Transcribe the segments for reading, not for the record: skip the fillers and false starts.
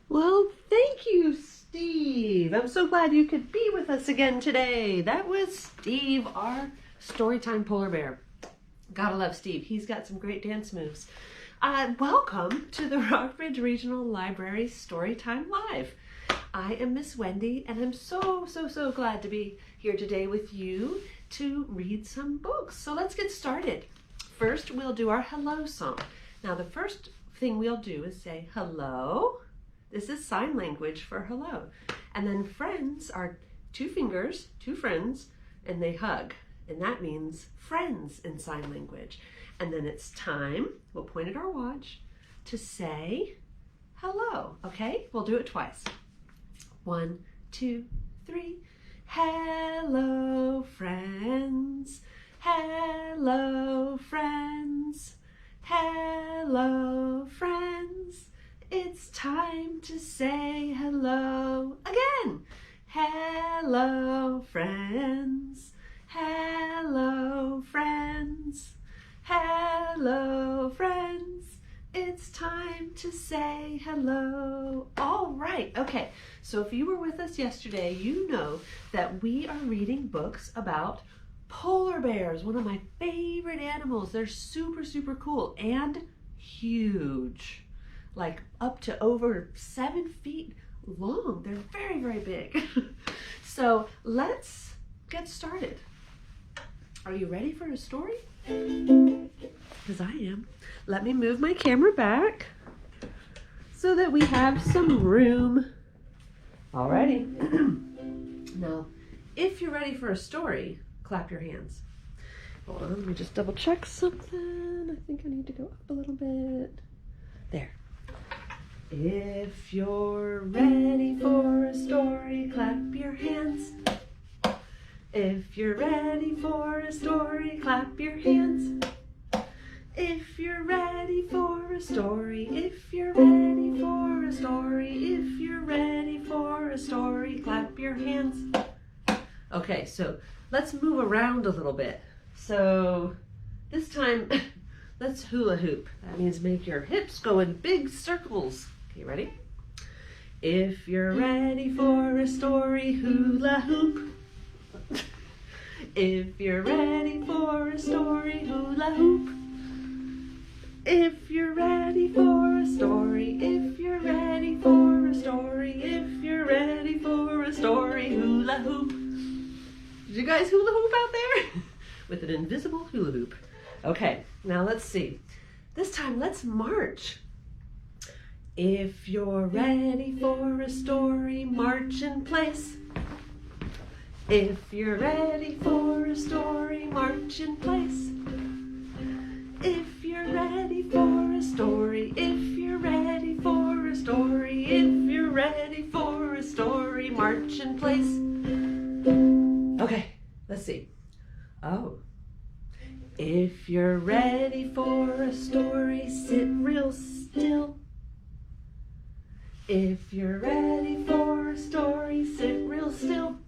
Well, thank you, Steve. I'm so glad you could be with us again today. That was Steve, our Storytime polar bear. Gotta love Steve. He's got some great dance moves. Welcome to the Rockbridge Regional Library Storytime Live. I am Miss Wendy, and I'm so glad to be here today with you to read some books. So let's get started. First, we'll do our hello song. Now, the first thing we'll do is say hello. This is sign language for hello. And then friends are two fingers, two friends, and they hug. And that means friends in sign language. And then it's time, we'll point at our watch, to say hello. Okay? We'll do it twice. 1, 2, 3. Hello, friends. Hello, friends. Hello, friends. It's time to say hello again. Hello, friends. Hello, friends. Hello, friends. It's time to say hello. All right. Okay. So if you were with us yesterday, you know that we are reading books about polar bears, one of my favorite animals. They're super cool and huge. Like up to over 7 feet long. They're very big. So let's get started. Are you ready for a story? Because I am. Let me move my camera back so that we have some room. Alrighty. Now, if you're ready for a story, clap your hands. Hold on, let me just double check something. I think I need to go up a little bit. There. If you're ready for a story, clap your hands. If you're ready for a story, clap your hands. If you're ready for a story, if you're ready for a story, if you're ready for a story, clap your hands. Okay, so let's move around a little bit. So this time, let's hula hoop. That means make your hips go in big circles. Okay, ready? If you're ready for a story, hula hoop. If you're ready for a story, hula hoop. If you're ready for a story, if you're ready for a story, if you're ready for a story, hula hoop. Did you guys hula hoop out there? With an invisible hula hoop. Okay, now let's see. This time let's march. If you're ready for a story, march in place. If you're ready for a story, march in place. If you're ready for a story, if you're ready for a story, if you're ready for a story, march in place. Okay, let's see. Oh. If you're ready for a story, sit real still. If you're ready for a story, sit real still.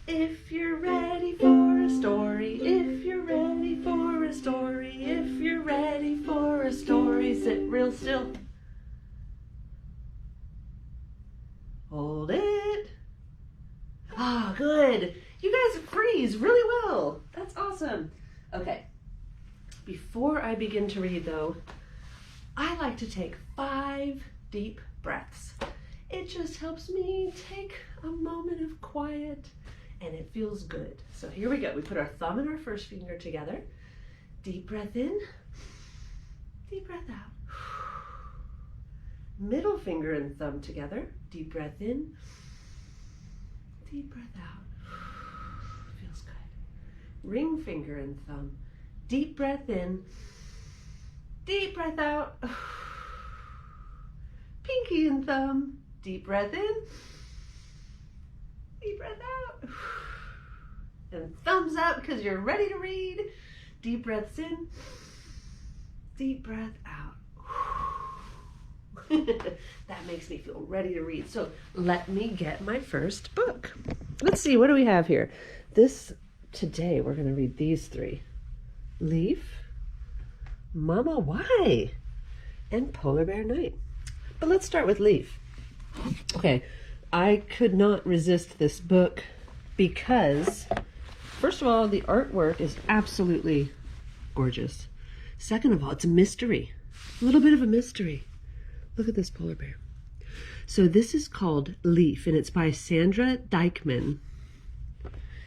If you're ready for a story, if you're ready for a story, if you're ready for a story, sit real still. Hold it. Ah, good. You guys freeze really well. That's awesome. Okay. Before I begin to read, though, I like to take 5 deep breaths. It just helps me take a moment of quiet, and it feels good. So here we go. We put our thumb and our first finger together. Deep breath in, deep breath out. Middle finger and thumb together. Deep breath in, deep breath out. Feels good. Ring finger and thumb. Deep breath in, deep breath out. Pinky and thumb. Deep breath in, deep breath out. And thumbs up because you're ready to read. Deep breaths in, deep breath out. That makes me feel ready to read. So let me get my first book. Let's see, what do we have here? Today we're going to read these 3. Leaf, Mama Why, and Polar Bear Night But let's start with Leaf. Okay, I could not resist this book because, first of all, the artwork is absolutely gorgeous. Second of all, it's a mystery. A little bit of a mystery. Look at this polar bear. So this is called Leaf, and it's by Sandra Dieckmann.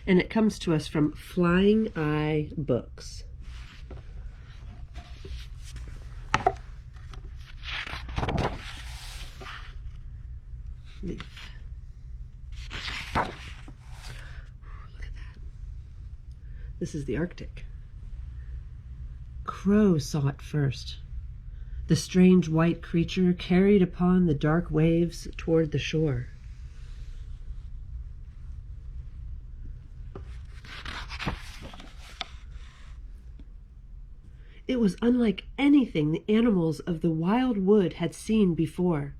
And it comes to us from Flying Eye Books. Leaf. Look at that. This is the Arctic. Crow saw it first. The strange white creature carried upon the dark waves toward the shore. It was unlike anything the animals of the wild wood had seen before.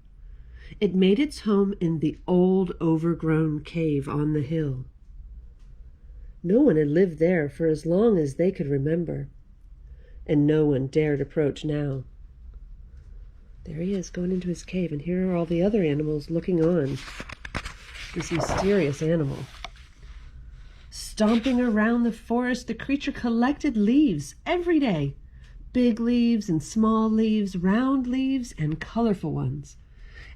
It made its home in the old, overgrown cave on the hill. No one had lived there for as long as they could remember, and no one dared approach now. There he is, going into his cave, and here are all the other animals looking on. This mysterious animal. Stomping around the forest, the creature collected leaves every day. Big leaves and small leaves, round leaves and colorful ones.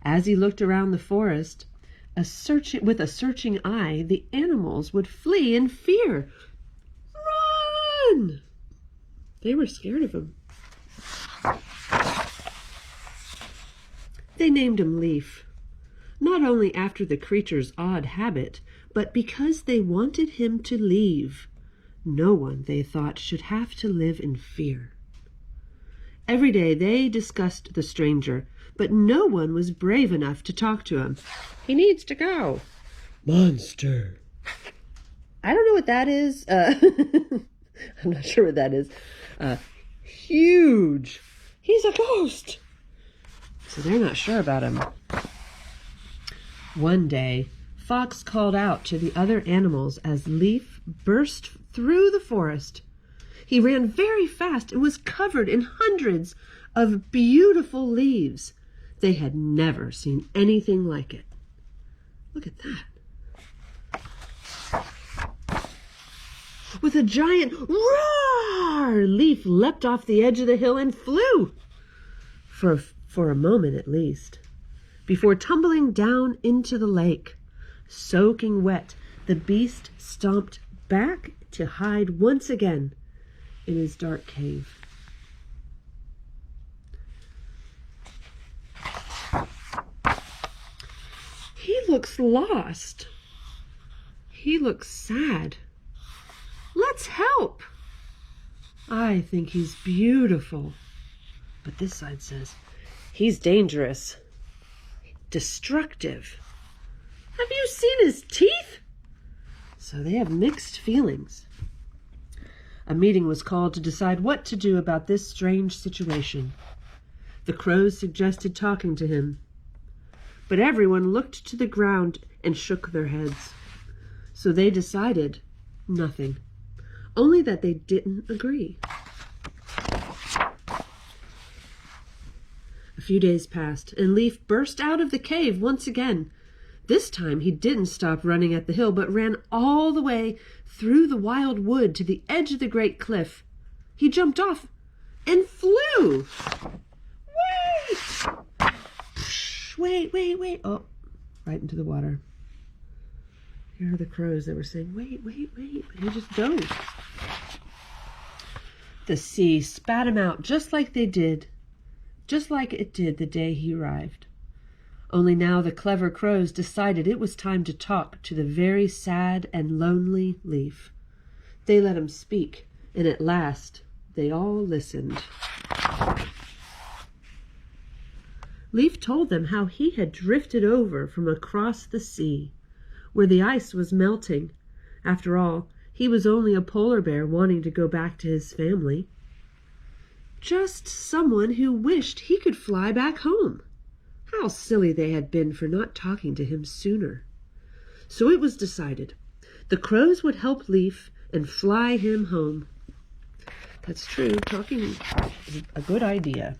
As he looked around the forest, with a searching eye, the animals would flee in fear. Run! They were scared of him. They named him Leaf, not only after the creature's odd habit, but because they wanted him to leave. No one, they thought, should have to live in fear. Every day they discussed the stranger, but no one was brave enough to talk to him. He needs to go. Monster. I don't know what that is. I'm not sure what that is. Huge. He's a ghost. So they're not sure about him. One day, Fox called out to the other animals as Leaf burst through the forest. He ran very fast and was covered in hundreds of beautiful leaves. They had never seen anything like it. Look at that. With a giant roar, Leaf leapt off the edge of the hill and flew, for a moment at least, before tumbling down into the lake. Soaking wet, the beast stomped back to hide once again in his dark cave. He looks lost. He looks sad. Let's help. I think he's beautiful. But this side says, he's dangerous, destructive. Have you seen his teeth? So they have mixed feelings. A meeting was called to decide what to do about this strange situation. The crows suggested talking to him, but everyone looked to the ground and shook their heads. So they decided nothing, only that they didn't agree. A few days passed, and Leaf burst out of the cave once again. This time he didn't stop running at the hill, but ran all the way through the wild wood to the edge of the great cliff. He jumped off and flew. Wait! Wait. Oh, right into the water. Here are the crows that were saying, wait. But he just dove. The sea spat him out just like it did the day he arrived. Only now the clever crows decided it was time to talk to the very sad and lonely Leaf. They let him speak, and at last they all listened. Leaf told them how he had drifted over from across the sea, where the ice was melting. After all, he was only a polar bear wanting to go back to his family. Just someone who wished he could fly back home. How silly they had been for not talking to him sooner. So it was decided. The crows would help Leaf and fly him home. That's true. Talking is a good idea.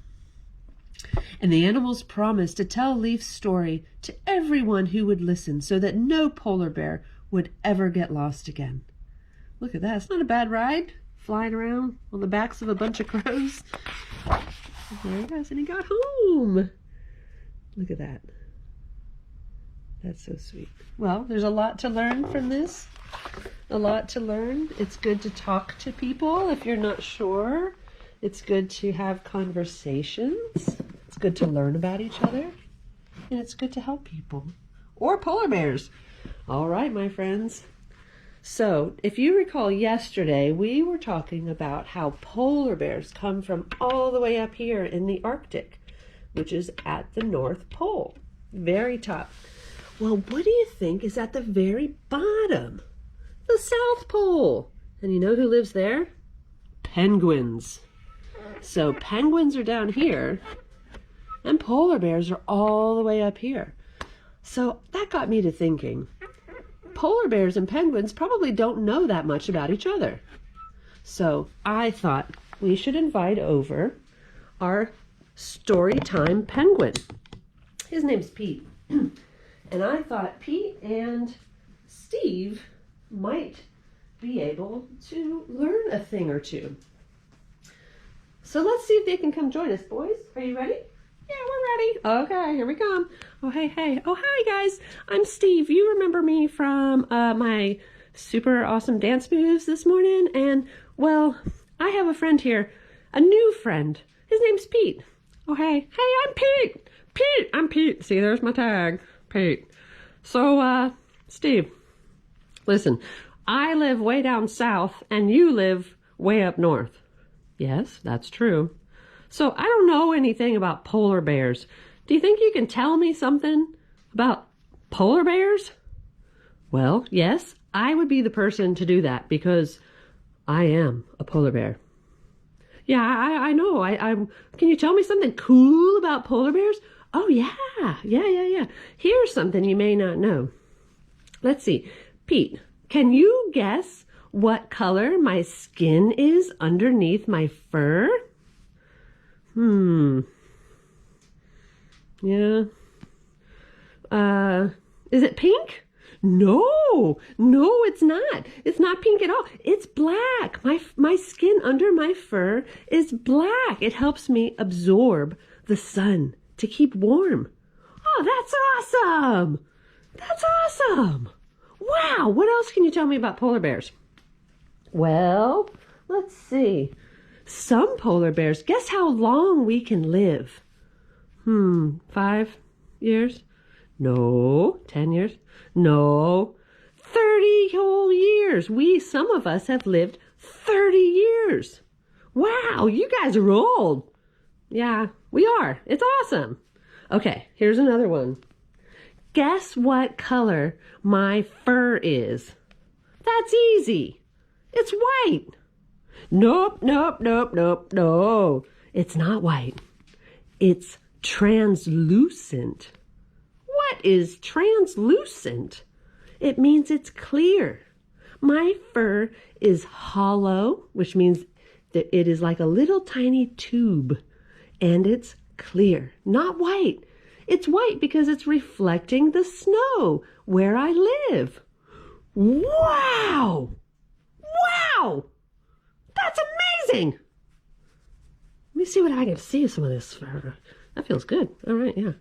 And the animals promised to tell Leaf's story to everyone who would listen so that no polar bear would ever get lost again. Look at that. It's not a bad ride. Flying around on the backs of a bunch of crows. There he goes, and he got home. Look at that. That's so sweet. Well, there's a lot to learn from this. A lot to learn. It's good to talk to people if you're not sure. It's good to have conversations. It's good to learn about each other. And it's good to help people. Or polar bears. All right, my friends. So, if you recall yesterday, we were talking about how polar bears come from all the way up here in the Arctic, which is at the North Pole, very top. Well, what do you think is at the very bottom? The South Pole. And you know who lives there? Penguins. So penguins are down here, and polar bears are all the way up here. So that got me to thinking. Polar bears and penguins probably don't know that much about each other. So I thought we should invite over our Storytime penguin. His name's Pete. And I thought Pete and Steve might be able to learn a thing or two. So let's see if they can come join us, boys. Are you ready? Yeah, we're ready. Okay, here we come. Oh, hey, hey. Oh, hi, guys. I'm Steve. You remember me from my super awesome dance moves this morning? And, well, I have a friend here, a new friend. His name's Pete. Oh, hey. Hey, I'm Pete. Pete, I'm Pete. See, there's my tag. Pete. So, Steve, listen, I live way down south, and you live way up north. Yes, that's true. So I don't know anything about polar bears. Do you think you can tell me something about polar bears? Well, yes, I would be the person to do that because I am a polar bear. Yeah, I know. Can you tell me something cool about polar bears? Oh, yeah. Here's something you may not know. Let's see. Pete, can you guess what color my skin is underneath my fur? Yeah. Is it pink? No, it's not. It's not pink at all. It's black. My skin under my fur is black. It helps me absorb the sun to keep warm. Oh, that's awesome. That's awesome. Wow. What else can you tell me about polar bears? Well, let's see. Some polar bears, guess how long we can live? 5 years? No. 10 years? No. 30 whole years. Some of us have lived 30 years. Wow, you guys are old. Yeah, we are. It's awesome. Okay, here's another one. Guess what color my fur is? That's easy. It's white. Nope. No. It's not white. It's translucent. What is translucent? It means it's clear. My fur is hollow, which means that it is like a little tiny tube, and it's clear, not white. It's white because it's reflecting the snow where I live. Wow! That's amazing! Let me see what I can see some of this. That feels good. All right, yeah.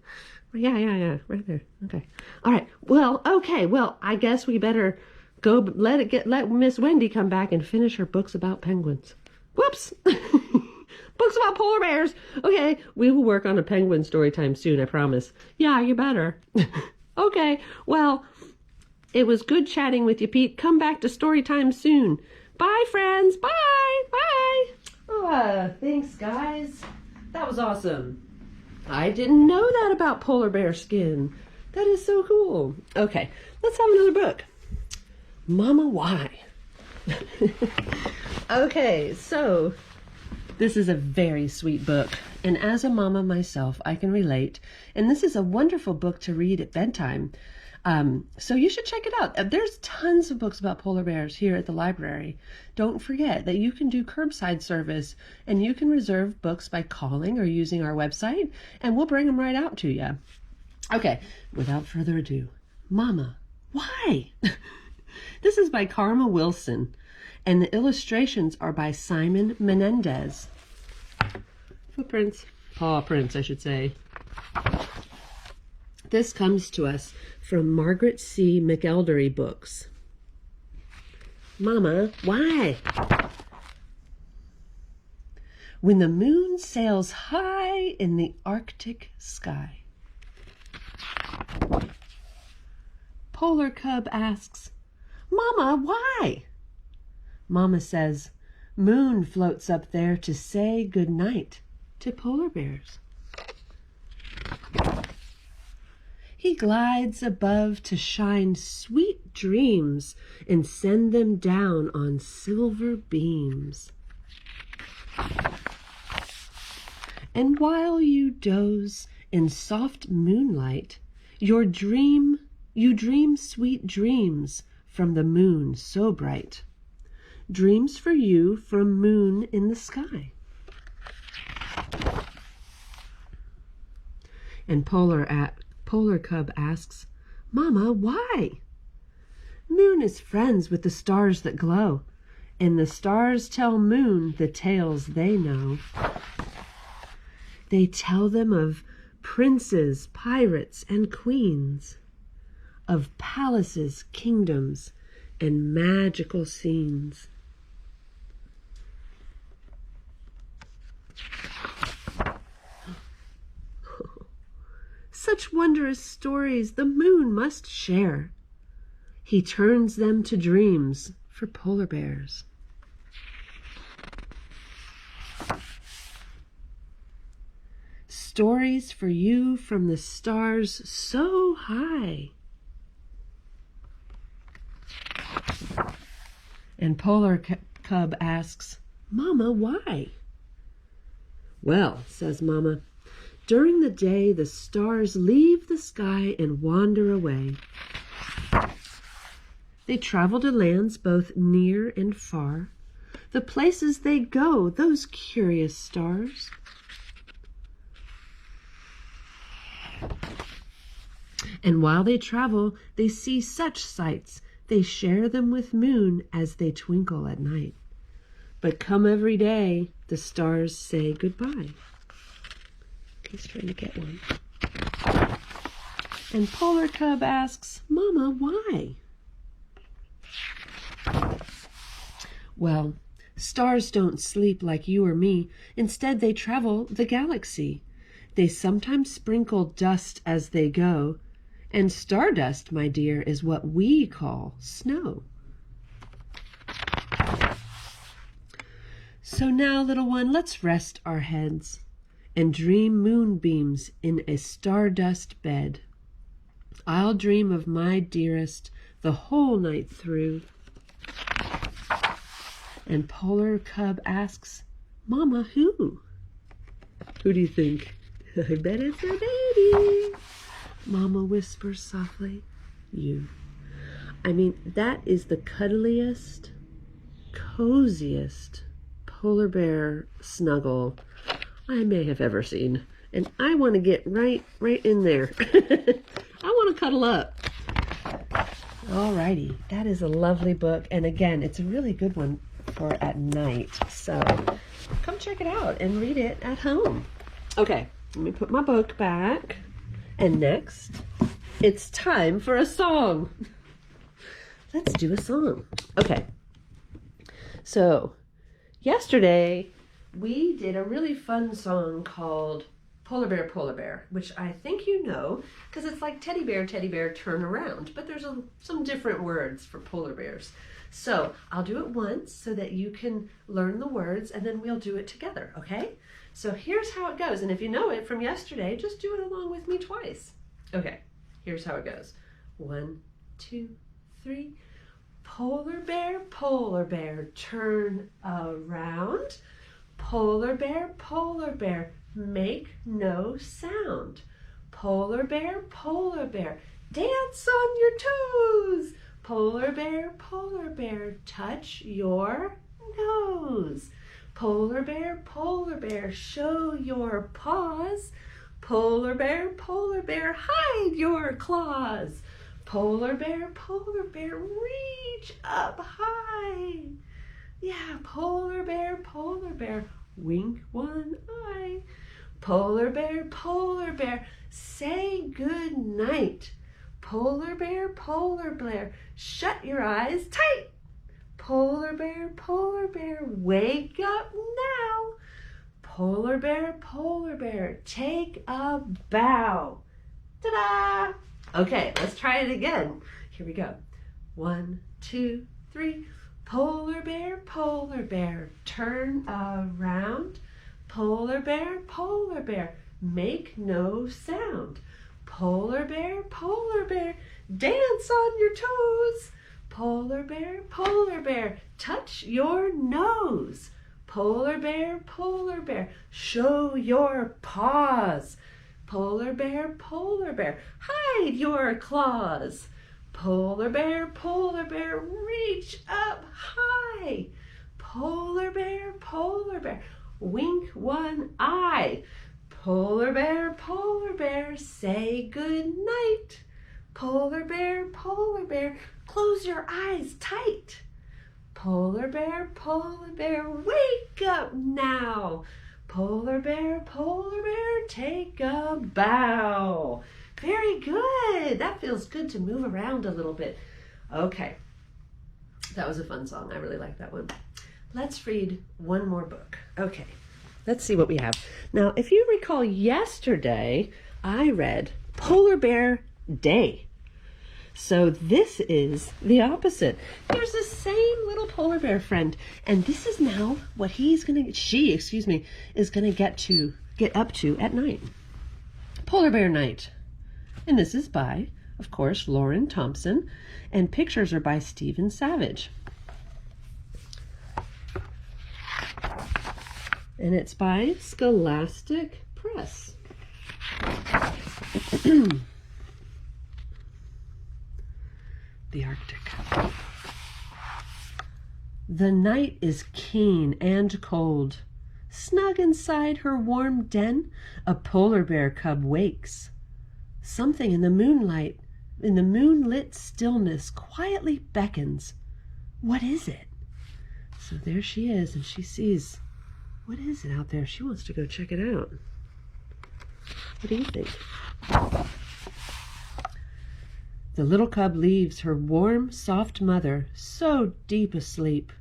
Yeah, right there. Okay. All right. Well, okay. Well, I guess we better go let Miss Wendy come back and finish her books about penguins. Whoops. Books about polar bears. Okay. We will work on a penguin story time soon, I promise. Yeah, you better. Okay. Well, it was good chatting with you, Pete. Come back to story time soon. Bye, friends. Bye. Oh, thanks, guys. That was awesome. I didn't know that about polar bear skin. That is so cool. Okay, let's have another book. Mama, why? Okay, so this is a very sweet book. And as a mama myself, I can relate. And this is a wonderful book to read at bedtime. So you should check it out. There's tons of books about polar bears here at the library. Don't forget that you can do curbside service, and you can reserve books by calling or using our website, and we'll bring them right out to you. Okay, without further ado, Mama, why? This is by Karma Wilson, and the illustrations are by Simon Mendez. Paw prints, I should say. This comes to us from Margaret C. McElderry books. Mama, why? When the moon sails high in the Arctic sky. Polar cub asks, Mama, why? Mama says, moon floats up there to say good night to polar bears. He glides above to shine sweet dreams and send them down on silver beams. And while you doze in soft moonlight, you dream sweet dreams from the moon so bright. Dreams for you from moon in the sky. And Polar cub asks, Mama, why? Moon is friends with the stars that glow, and the stars tell moon the tales they know. They tell them of princes, pirates, and queens, of palaces, kingdoms, and magical scenes. Such wondrous stories the moon must share. He turns them to dreams for polar bears. Stories for you from the stars so high. And Polar cub asks, Mama, why? Well, says Mama, during the day, the stars leave the sky and wander away. They travel to lands both near and far, the places they go, those curious stars. And while they travel, they see such sights, they share them with moon as they twinkle at night. But come every day, the stars say goodbye. He's trying to get one. And Polar cub asks, Mama, why? Well, stars don't sleep like you or me. Instead, they travel the galaxy. They sometimes sprinkle dust as they go. And stardust, my dear, is what we call snow. So now, little one, let's rest our heads and dream moonbeams in a stardust bed. I'll dream of my dearest the whole night through. And Polar cub asks, Mama, who? Who do you think? I bet it's her baby. Mama whispers softly, you. I mean, that is the cuddliest, coziest polar bear snuggle I may have ever seen. And I want to get right in there. I want to cuddle up. Alrighty, that is a lovely book. And again, it's a really good one for at night. So come check it out and read it at home. Okay, let me put my book back. And next, it's time for a song. Let's do a song. Okay, so yesterday we did a really fun song called Polar Bear, which I think you know, because it's like teddy bear, turn around. But there's some different words for polar bears. So I'll do it once so that you can learn the words, and then we'll do it together, okay? So here's how it goes. And if you know it from yesterday, just do it along with me twice. Okay, here's how it goes. 1, 2, 3. Polar bear, turn around. Polar bear, make no sound. Polar bear, dance on your toes. Polar bear, touch your nose. Polar bear, show your paws. Polar bear, hide your claws. Polar bear, reach up high. Yeah, polar bear, wink one eye. Polar bear, say good night. Polar bear, shut your eyes tight. Polar bear, wake up now. Polar bear, take a bow. Ta-da! Okay, let's try it again. Here we go. 1, 2, 3. Polar bear, turn around. Polar bear, make no sound. Polar bear, dance on your toes. Polar bear, touch your nose. Polar bear, show your paws. Polar bear, hide your claws. Polar bear, reach up high. Polar bear, wink one eye. Polar bear, say good night. Polar bear, close your eyes tight. Polar bear, wake up now. Polar bear, take a bow. Very good. That feels good to move around a little bit. Okay, that was a fun song. I really like that one. Let's read one more book. Okay, let's see what we have. Now, if you recall yesterday, I read Polar Bear Day. So this is the opposite. Here's the same little polar bear friend, and this is now what she is gonna get up to at night. Polar Bear Night. And this is by, of course, Lauren Thompson, and pictures are by Stephen Savage. And it's by Scholastic Press. The Arctic. The night is keen and cold. Snug inside her warm den, a polar bear cub wakes. Something in the moonlit stillness quietly beckons. What is it? So there she is, and she sees, what is it out there? She wants to go check it out. What do you think? The little cub leaves her warm, soft mother, so deep asleep.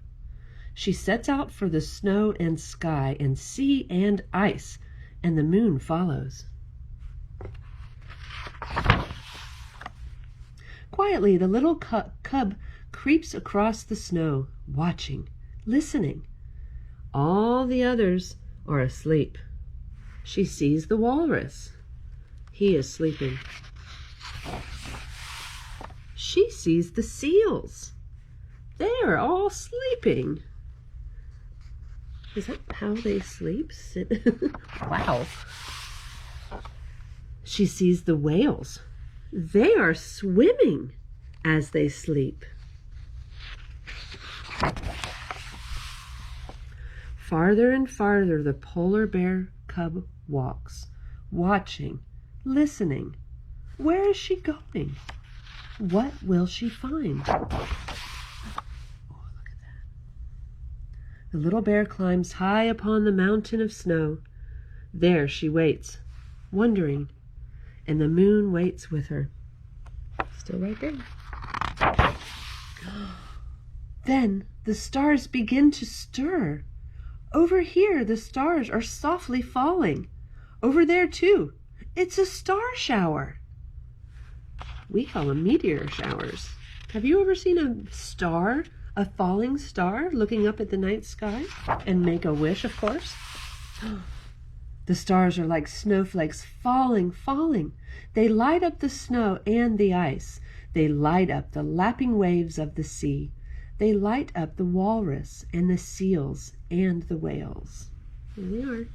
She sets out for the snow and sky and sea and ice, and the moon follows. Quietly, the little cub creeps across the snow, watching, listening. All the others are asleep. She sees the walrus. He is sleeping. She sees the seals. They are all sleeping. Is that how they sleep? Wow. She sees the whales. They are swimming as they sleep. Farther and farther the polar bear cub walks, watching, listening. Where is she going? What will she find? Oh, look at that. The little bear climbs high upon the mountain of snow. There she waits, wondering, and the moon waits with her. Still right there. Then the stars begin to stir. Over here, the stars are softly falling. Over there, too. It's a star shower. We call them meteor showers. Have you ever seen a star, a falling star, looking up at the night sky? And make a wish, of course. The stars are like snowflakes falling, falling. They light up the snow and the ice. They light up the lapping waves of the sea. They light up the walrus and the seals and the whales. Here they are.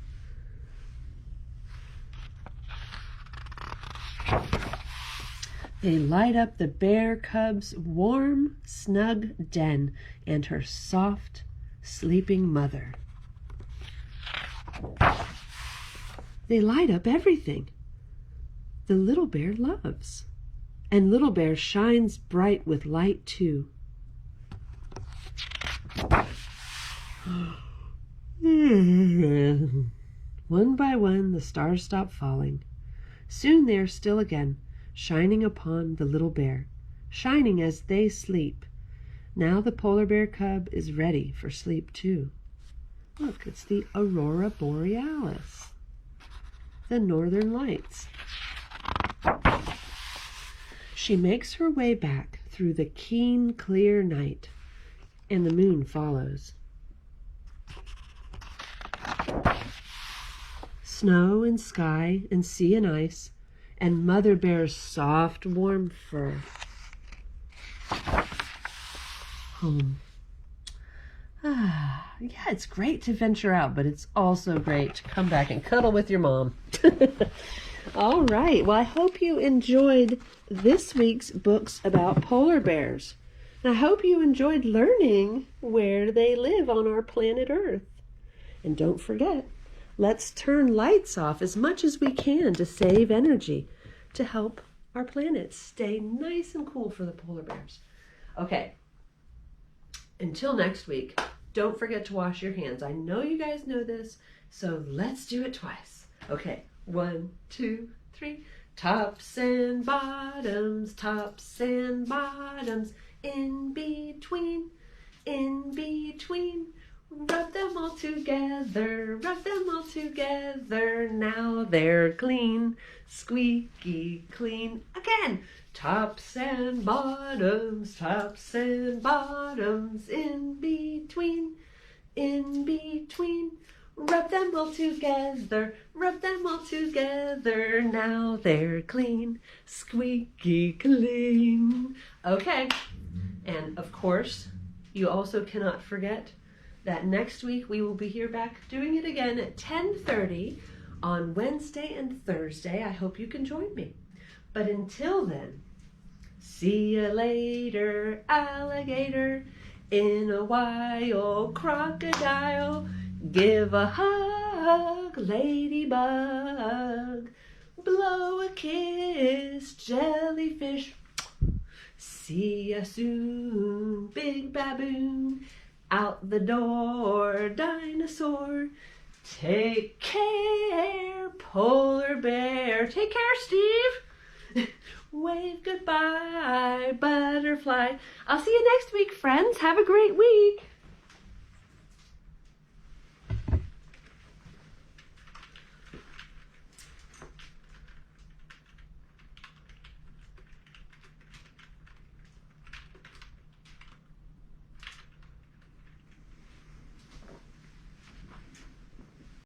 They light up the bear cub's warm, snug den and her soft, sleeping mother. They light up everything the little bear loves. And little bear shines bright with light too. One by one the stars stop falling. Soon they are still again, shining upon the little bear, shining as they sleep. Now the polar bear cub is ready for sleep too. Look, it's the aurora borealis, the northern lights. She makes her way back through the keen, clear night, and the moon follows. Snow and sky and sea and ice, and Mother Bear's soft, warm fur. Home. Yeah, it's great to venture out, but it's also great to come back and cuddle with your mom. All right, well, I hope you enjoyed this week's books about polar bears. And I hope you enjoyed learning where they live on our planet Earth. And don't forget, let's turn lights off as much as we can to save energy, to help our planet stay nice and cool for the polar bears. Okay, until next week, don't forget to wash your hands. I know you guys know this, so let's do it twice. Okay, 1, 2, 3. Tops and bottoms, in between, in between. Rub them all together, now they're clean, squeaky clean. Again, tops and bottoms, in between, in between. Rub them all together, now they're clean, squeaky clean. Okay, and of course, you also cannot forget that next week we will be here back doing it again at 10:30 on Wednesday and Thursday. I hope you can join me. But until then, see you later, alligator, in a while, crocodile. Give a hug, ladybug. Blow a kiss, jellyfish. See ya soon, big baboon. Out the door, dinosaur. Take care, polar bear. Take care, Steve. Wave goodbye, butterfly. I'll see you next week, friends. Have a great week.